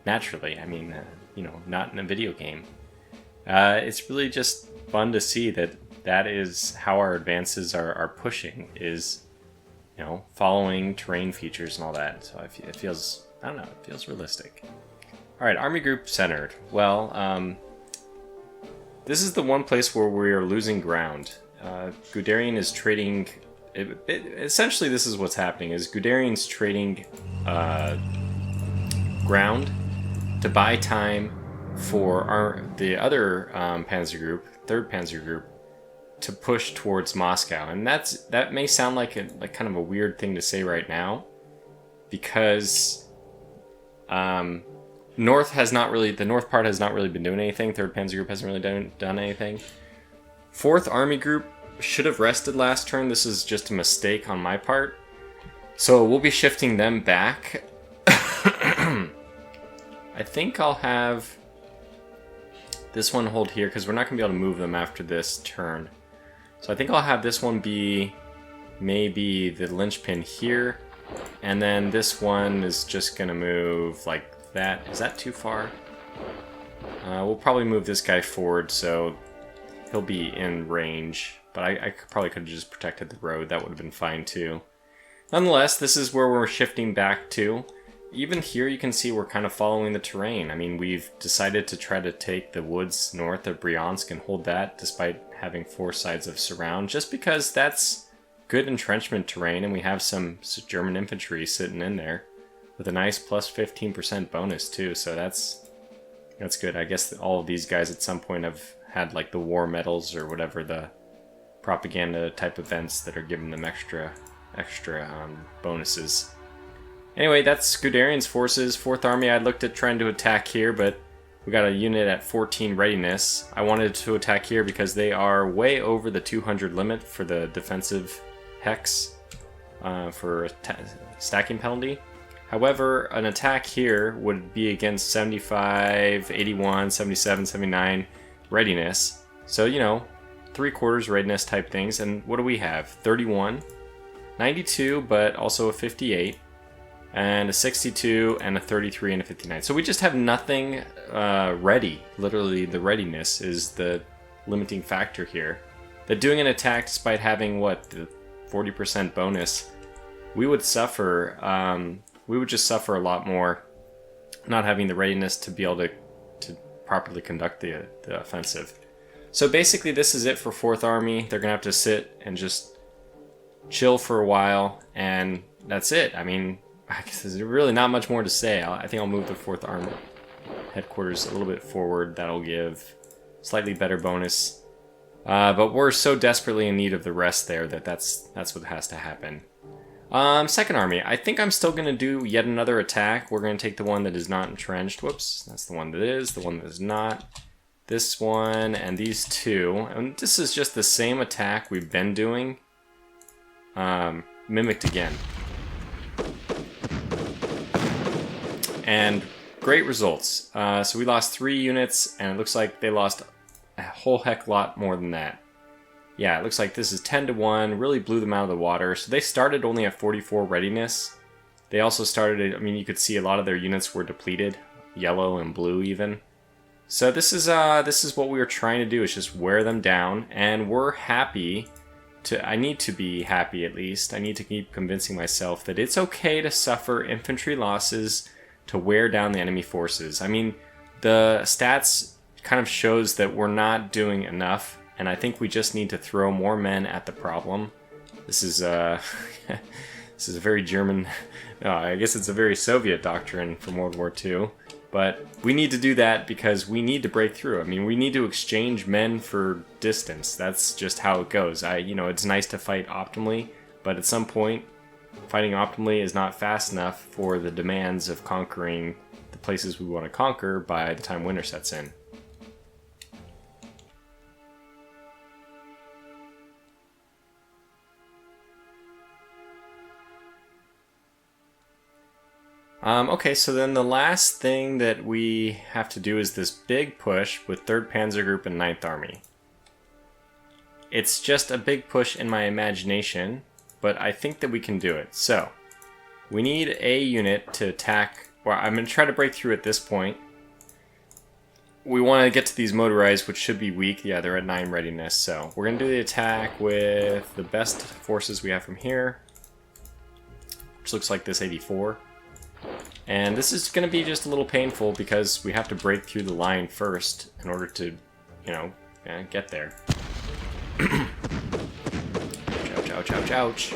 naturally. I mean, you know, not in a video game. It's really just fun to see that is how our advances are pushing, is, you know, following terrain features and all that. So it feels, I don't know, it feels realistic. Alright, Army Group centered. Well, this is the one place where we are losing ground. Guderian is trading... essentially, this is what's happening, is Guderian's trading ground to buy time for the other Panzer Group, 3rd Panzer Group, to push towards Moscow. And that may sound like kind of a weird thing to say right now, because... the north part has not really been doing anything. 3rd Panzer Group hasn't really done anything. 4th Army Group should have rested last turn. This is just a mistake on my part. So we'll be shifting them back. I think I'll have this one hold here, because we're not going to be able to move them after this turn. So I think I'll have this one be maybe the linchpin here. And then this one is just going to move like that. Is that too far? We'll probably move this guy forward so he'll be in range, but I probably could have just protected the road. That would have been fine too. Nonetheless, this is where we're shifting back to. Even here you can see we're kind of following the terrain. I mean, we've decided to try to take the woods north of Bryansk and hold that despite having 4 sides of surround, just because that's good entrenchment terrain and we have some German infantry sitting in there. With a nice plus 15% bonus too, so that's good. I guess all of these guys at some point have had like the war medals or whatever, the propaganda type events that are giving them extra bonuses. Anyway, that's Guderian's forces. 4th Army, I looked at trying to attack here, but we got a unit at 14 readiness. I wanted to attack here because they are way over the 200 limit for the defensive hex for stacking penalty. However, an attack here would be against 75, 81, 77, 79 readiness. So, you know, 3/4 readiness type things. And what do we have? 31, 92, but also a 58, and a 62, and a 33, and a 59. So we just have nothing ready. Literally, the readiness is the limiting factor here. That doing an attack despite having, what, the 40% bonus, we would suffer. We would just suffer a lot more not having the readiness to be able to properly conduct the offensive. So basically this is it for 4th Army. They're going to have to sit and just chill for a while, and that's it. I mean, I guess there's really not much more to say. I think I'll move the 4th Army headquarters a little bit forward. That'll give slightly better bonus. But we're so desperately in need of the rest there that's what has to happen. 2nd Army. I think I'm still going to do yet another attack. We're going to take the one that is not entrenched. Whoops. That's the one that is. The one that is not. This one and these two. And this is just the same attack we've been doing. Mimicked again. And great results. So we lost 3 units, and it looks like they lost a whole heck lot more than that. Yeah, it looks like this is 10-1, really blew them out of the water. So they started only at 44 readiness. They also started, I mean, you could see a lot of their units were depleted, yellow and blue even. So this is what we were trying to do, is just wear them down, and we're happy to, I need to be happy at least. I need to keep convincing myself that it's okay to suffer infantry losses to wear down the enemy forces. I mean, the stats kind of shows that we're not doing enough. And I think we just need to throw more men at the problem. This is this is a very German, I guess it's a very Soviet doctrine from World War II. But we need to do that because we need to break through. I mean, we need to exchange men for distance. That's just how it goes. You know, it's nice to fight optimally, but at some point, fighting optimally is not fast enough for the demands of conquering the places we want to conquer by the time winter sets in. Okay, so then the last thing that we have to do is this big push with 3rd Panzer Group and 9th Army. It's just a big push in my imagination, but I think that we can do it. So, we need a unit to attack. Well, I'm going to try to break through at this point. We want to get to these motorized, which should be weak. Yeah, they're at 9 readiness, so we're going to do the attack with the best forces we have from here, which looks like this 84. And this is going to be just a little painful because we have to break through the line first in order to, you know, get there. Ouch, ouch, ouch, ouch.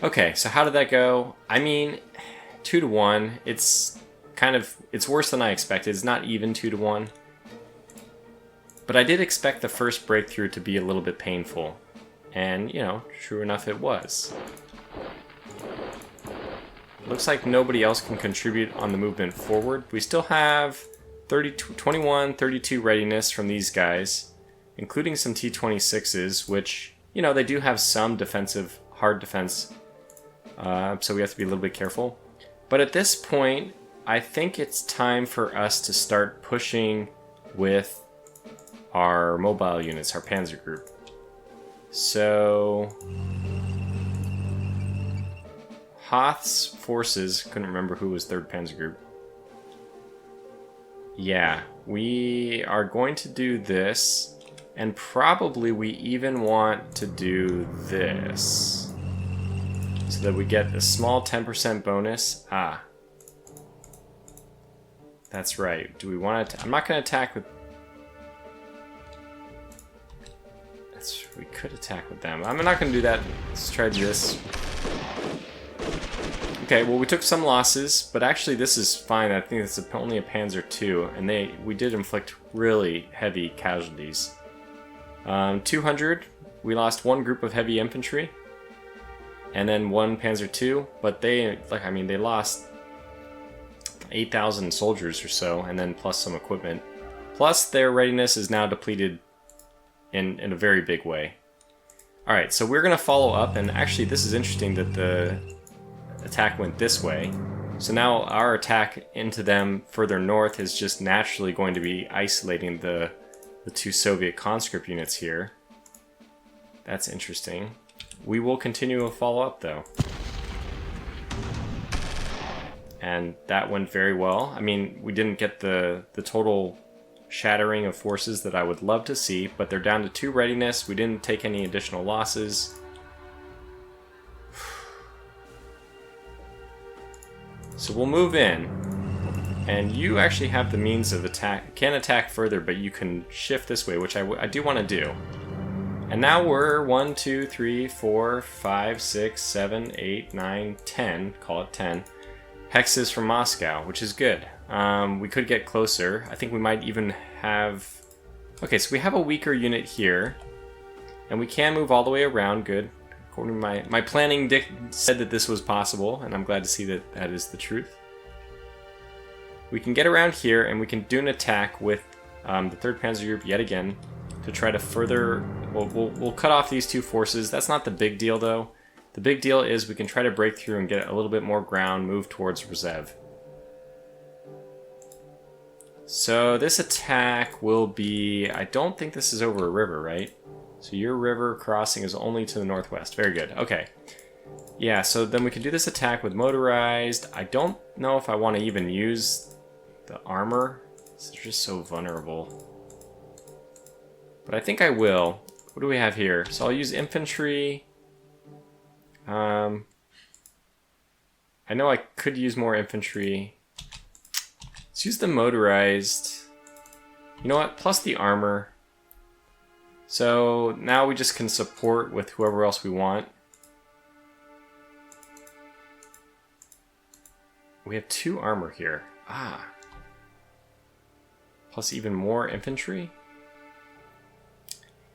Okay, so how did that go? I mean, 2-1. It's worse than I expected. It's not even 2-1. But I did expect the first breakthrough to be a little bit painful. And, you know, true enough it was. Looks like nobody else can contribute on the movement forward. We still have 21, 32 readiness from these guys, including some T-26s, which, you know, they do have some defensive, hard defense, so we have to be a little bit careful. But at this point, I think it's time for us to start pushing with our mobile units, our Panzer Group. So Hoth's forces, couldn't remember who was 3rd Panzer Group. Yeah, we are going to do this, and probably we even want to do this, so that we get a small 10% bonus. Ah, that's right. Do we want to? I'm not going to attack with. We could attack with them. I'm not going to do that. Let's try this. Okay, well, we took some losses, but actually this is fine. I think it's only a Panzer II, and we did inflict really heavy casualties. 200, we lost 1 group of heavy infantry, and then 1 Panzer II, but they lost 8,000 soldiers or so, and then plus some equipment. Plus, their readiness is now depleted in a very big way. Alright, so we're going to follow up, and actually this is interesting that the attack went this way. So now our attack into them further north is just naturally going to be isolating the two Soviet conscript units here. That's interesting. We will continue a follow-up though. And that went very well. I mean, we didn't get the total shattering of forces that I would love to see, but they're down to 2 readiness. We didn't take any additional losses. So we'll move in, and you actually have the means of attack. Can't attack further, but you can shift this way, which I do want to do. And now we're 1, 2, 3, 4, 5, 6, 7, 8, 9, 10. Call it 10 hexes from Moscow, which is good. We could get closer. I think we might even have... Okay, so we have a weaker unit here, and we can move all the way around. Good. According to my planning, Dick said that this was possible, and I'm glad to see that that is the truth. We can get around here, and we can do an attack with the 3rd Panzer Group yet again to try to further... We'll cut off these 2 forces. That's not the big deal, though. The big deal is we can try to break through and get a little bit more ground, move towards Rzew. So this attack will be... I don't think this is over a river, right? So your river crossing is only to the northwest. Very good. Okay. Yeah, so then we can do this attack with motorized. I don't know if I want to even use the armor. It's just so vulnerable. But I think I will. What do we have here? So I'll use infantry. I know I could use more infantry. Let's use the motorized. You know what? Plus the armor. So now we just can support with whoever else we want. We have 2 armor here. Ah. Plus even more infantry.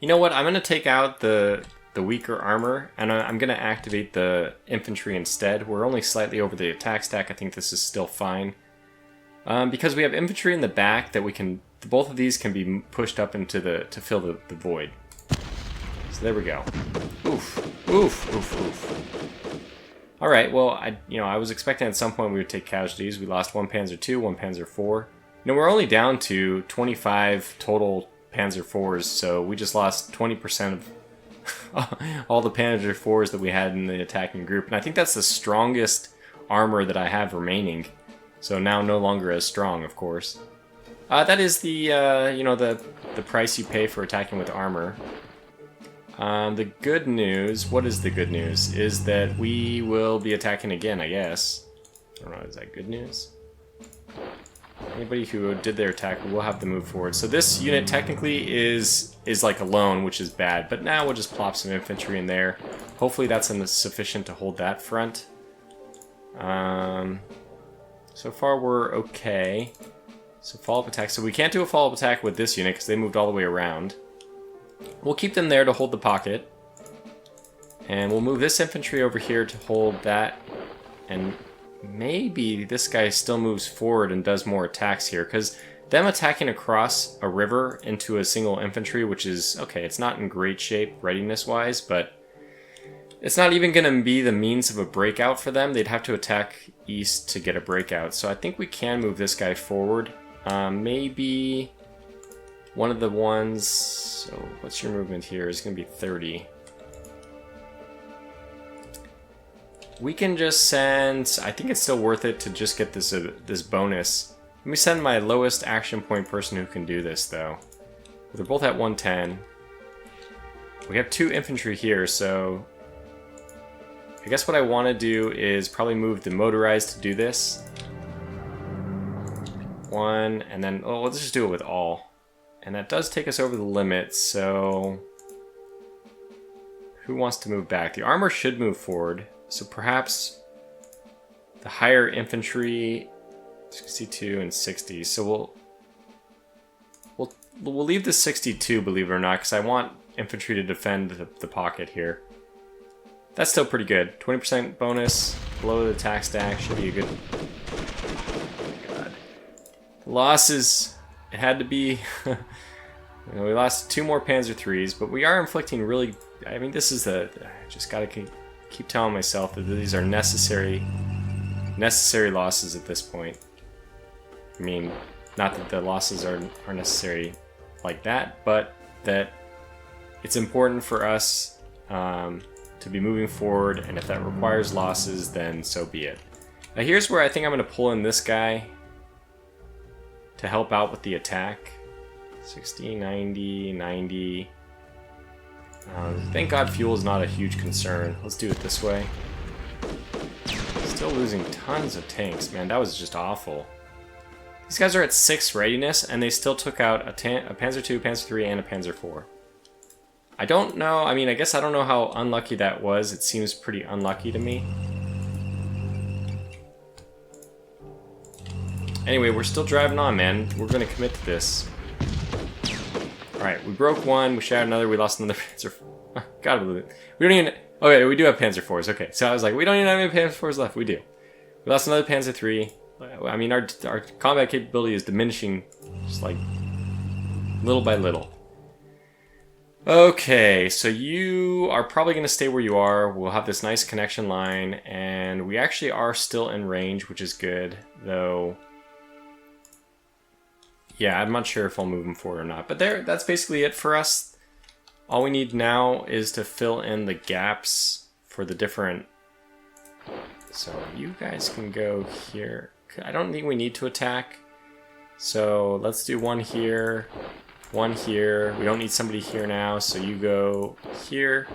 You know what? I'm going to take out the weaker armor, and I'm going to activate the infantry instead. We're only slightly over the attack stack. I think this is still fine. Because we have infantry in the back that we can... Both of these can be pushed up into to fill the void. So there we go. Oof. Oof. Oof. Oof. Alright, well, I was expecting at some point we would take casualties. We lost 1 Panzer II, 1 Panzer IV. We're only down to 25 total Panzer IVs, so we just lost 20% of all the Panzer IVs that we had in the attacking group. And I think that's the strongest armor that I have remaining. So now no longer as strong, of course. That is the price you pay for attacking with armor. The good news, what is the good news? Is that we will be attacking again, I guess. I don't know, is that good news? Anybody who did their attack will have to move forward. So this unit technically is like alone, which is bad. But now we'll just plop some infantry in there. Hopefully that's sufficient to hold that front. So far we're okay. So follow-up attack. So we can't do a follow-up attack with this unit because they moved all the way around. We'll keep them there to hold the pocket. And we'll move this infantry over here to hold that. And maybe this guy still moves forward and does more attacks here. Because them attacking across a river into a single infantry, which is, okay, it's not in great shape readiness-wise, but it's not even going to be the means of a breakout for them. They'd have to attack east to get a breakout. So I think we can move this guy forward. Maybe one of the ones... So what's your movement here? It's going to be 30. We can just send... I think it's still worth it to just get this this bonus. Let me send my lowest action point person who can do this, though. They're both at 110. We have 2 infantry here, so... I guess what I want to do is probably move the motorized to do this. 1, and then... Oh, let's just do it with all. And that does take us over the limit, so... Who wants to move back? The armor should move forward, so perhaps the higher infantry... 62 and 60, so we'll leave the 62, believe it or not, because I want infantry to defend the pocket here. That's still pretty good. 20% bonus below the attack stack should be a good... Oh my god. Losses, it had to be... we lost 2 more Panzer IIIs, but we are inflicting really... I mean, this is the... I just gotta keep telling myself that these are necessary necessary losses at this point. I mean, not that the losses are necessary like that, but that it's important for us to be moving forward, and if that requires losses, then so be it. Now here's where I think I'm going to pull in this guy to help out with the attack. 60, 90, 90. Thank God fuel is not a huge concern. Let's do it this way. Still losing tons of tanks, man. That was just awful. These guys are at 6 readiness, and they still took out a Panzer II, Panzer III, and a Panzer IV. I don't know. I mean, I guess I don't know how unlucky that was. It seems pretty unlucky to me. Anyway, we're still driving on, man. We're going to commit to this. Alright, we broke one, we shot another, we lost another Panzer IV. Gotta believe it. We don't even... Okay, we do have Panzer IVs. Okay, so I was like, we don't even have any Panzer IVs left. We do. We lost another Panzer III. I mean, our combat capability is diminishing just like little by little. Okay, so you are probably going to stay where you are. We'll have this nice connection line, and we actually are still in range, which is good, though. Yeah, I'm not sure if I'll move them forward or not. But that's basically it for us. All we need now is to fill in the gaps for the different... So you guys can go here. I don't think we need to attack. So let's do one here, one here. We don't need somebody here now, so you go here.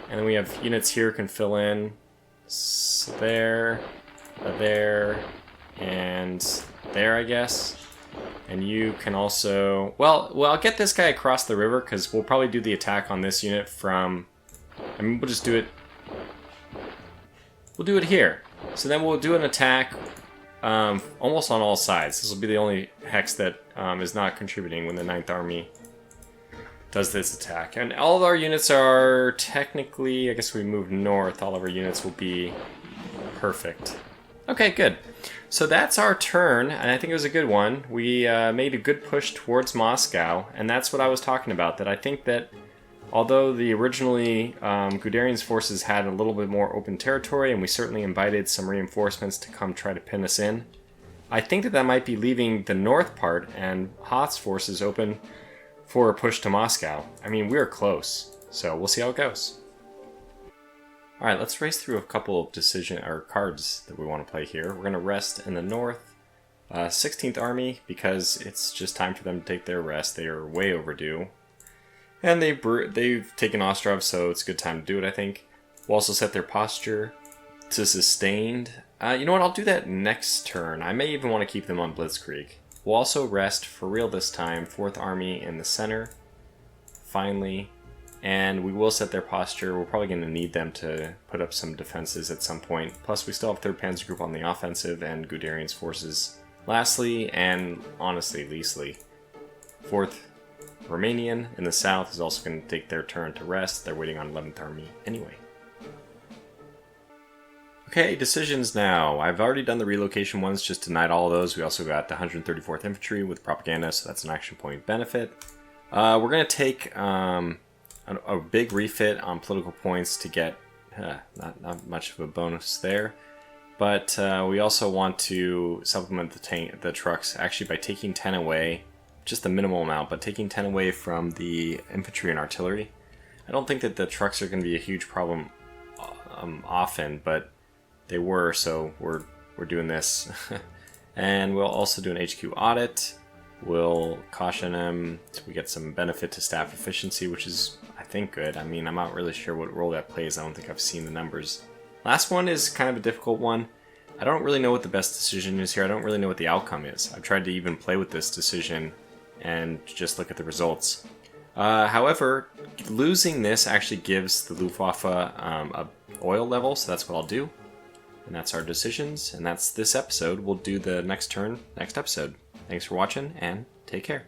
And then we have units here can fill in. So there, and there, I guess. And you can also... Well, I'll get this guy across the river, because we'll probably do the attack on this unit from... I mean, we'll just do it... We'll do it here. So then we'll do an attack almost on all sides. This will be the only hex that is not contributing when the 9th Army does this attack. And all of our units are technically... I guess we move north. All of our units will be perfect. Okay, good. So that's our turn, and I think it was a good one. We made a good push towards Moscow, and that's what I was talking about, that I think that although the originally Guderian's forces had a little bit more open territory, and we certainly invited some reinforcements to come try to pin us in, I think that might be leaving the north part and Hoth's forces open for a push to Moscow. I mean, we're close, so we'll see how it goes. Alright, let's race through a couple of cards that we want to play here. We're going to rest in the north. 16th Army, because it's just time for them to take their rest. They are way overdue. And they've taken Ostrov, so it's a good time to do it, I think. We'll also set their posture to sustained. You know what, I'll do that next turn. I may even want to keep them on Blitzkrieg. We'll also rest for real this time. 4th Army in the center. Finally. And we will set their posture. We're probably going to need them to put up some defenses at some point. Plus, we still have 3rd Panzer Group on the offensive and Guderian's forces. Lastly, and honestly leastly, 4th Romanian in the south is also going to take their turn to rest. They're waiting on 11th Army anyway. Okay, decisions now. I've already done the relocation ones, just denied all of those. We also got the 134th Infantry with propaganda, so that's an action point benefit. We're going to take... a big refit on political points to get not much of a bonus there, but we also want to supplement the trucks actually by taking 10 away, just the minimal amount, but taking 10 away from the infantry and artillery. I don't think that the trucks are going to be a huge problem often, but they were, so we're doing this. And we'll also do an HQ audit. We'll caution them so we get some benefit to staff efficiency, which is, I think, good. I mean, I'm not really sure what role that plays. I don't think I've seen the numbers. Last one is kind of a difficult one. I don't really know what the best decision is here. I don't really know what the outcome is. I've tried to even play with this decision and just look at the results. However, losing this actually gives the Luftwaffe a oil level, so that's what I'll do. And that's our decisions, and that's this episode. We'll do the next turn next episode. Thanks for watching, and take care.